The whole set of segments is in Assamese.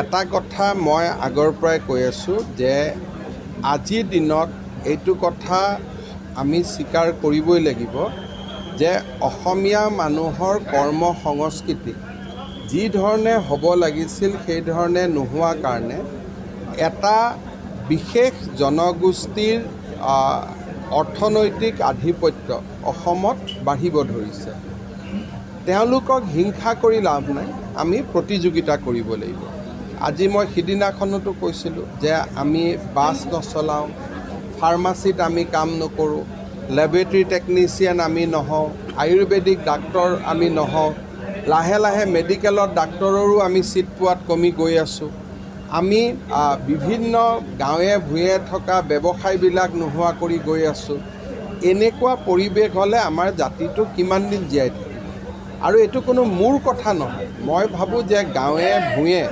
এটা কথা মই আগৰ পৰাই কৈ আছোঁ যে আজিৰ দিনত এইটো কথা আমি স্বীকাৰ কৰিবই লাগিব যে অসমীয়া মানুহৰ কৰ্ম সংস্কৃতি যি ধৰণে হ'ব লাগিছিল সেই ধৰণে নোহোৱা কাৰণে এটা বিশেষ জনগোষ্ঠীৰ অৰ্থনৈতিক আধিপত্য অসমত বাঢ়িব ধৰিছে। তেওঁলোকক হিংসা কৰি লাভ নাই, আমি প্ৰতিযোগিতা কৰিব লাগিব। আজি মই সিদিনাখনতো কৈছিলোঁ যে আমি বাছ নচলাওঁ, ফাৰ্মাচীত আমি কাম নকৰোঁ, লেবৰেটৰী টেকনিচিয়ান আমি নহওঁ, আয়ুৰ্বেদিক ডাক্তৰ আমি নহওঁ, লাহে লাহে মেডিকেলত ডাক্তৰৰো আমি চিট পোৱাত কমি গৈ আছোঁ। আমি বিভিন্ন গাঁৱে ভূঞে থকা ব্যৱসায়বিলাক নোহোৱা কৰি গৈ আছোঁ। এনেকুৱা পৰিৱেশ হ'লে আমাৰ জাতিটো কিমান দিন জীয়াই থাকিব? আৰু এইটো কোনো মোৰ কথা নহয়। মই ভাবোঁ যে গাঁৱে ভূঞে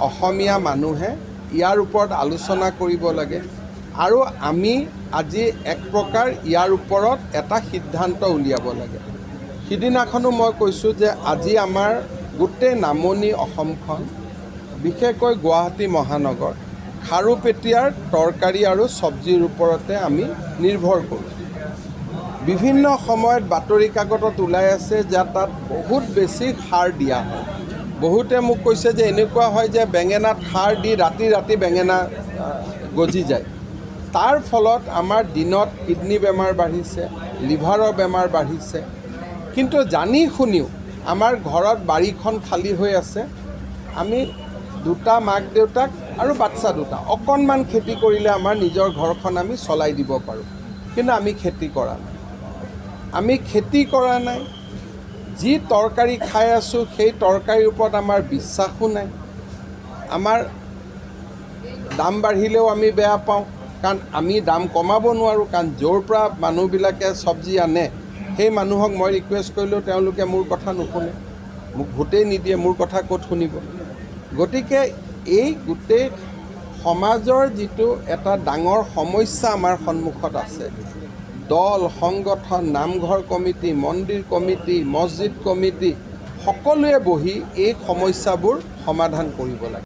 অসমীয়া মানুহে ইয়াৰ ওপৰত আলোচনা কৰিব লাগে আৰু আমি আজি এক প্ৰকাৰ ইয়াৰ ওপৰত এটা সিদ্ধান্ত উলিয়াব লাগে। সিদিনাখনো মই কৈছোঁ যে আজি আমাৰ গোটেই নামনি অসমখন, বিশেষকৈ গুৱাহাটী মহানগৰ, খাৰুপেটীয়াৰ তৰকাৰী আৰু চব্জিৰ ওপৰতে আমি নিৰ্ভৰ কৰোঁ। বিভিন্ন সময়ত বাতৰি কাকতত ওলাই আছে যে তাত বহুত বেছি সাৰ দিয়া হয়। বহুতে মোক কৈছে যে এনেকুৱা হয় যে বেঙেনাত সাৰ দি ৰাতি ৰাতি বেঙেনা গজি যায়। তাৰ ফলত আমাৰ দিনত কিডনী বেমাৰ বাঢ়িছে, লিভাৰৰ বেমাৰ বাঢ়িছে। কিন্তু জানি শুনিও আমাৰ ঘৰত বাৰীখন খালী হৈ আছে, আমি দুটা মাক দেউতাক আৰু বাচ্চা দুটা, অকণমান খেতি কৰিলে আমাৰ নিজৰ ঘৰখন আমি চলাই দিব পাৰোঁ। কিন্তু আমি খেতি কৰা নাই। আমি খেতি কৰা নাই, যি তৰকাৰী খাই আছোঁ সেই তৰকাৰীৰ ওপৰত আমাৰ বিশ্বাসো নাই। আমাৰ দাম বাঢ়িলেও আমি বেয়া পাওঁ, কাৰণ আমি দাম কমাব নোৱাৰোঁ, কাৰণ য'ৰ পৰা মানুহবিলাকে চব্জি আনে সেই মানুহক মই ৰিকুৱেষ্ট কৰিলেও তেওঁলোকে মোৰ কথা নুশুনে, মোক ভোটেই নিদিয়ে, মোৰ কথা ক'ত শুনিব? গতিকে এই গোটেই সমাজৰ যিটো এটা ডাঙৰ সমস্যা আমাৰ সন্মুখত আছে, দল, সংগঠন, নামঘৰ কমিটি, মন্দিৰ কমিটি, মছজিদ কমিটি সকলোৱে বহি এই সমস্যাবোৰ সমাধান কৰিব লাগে।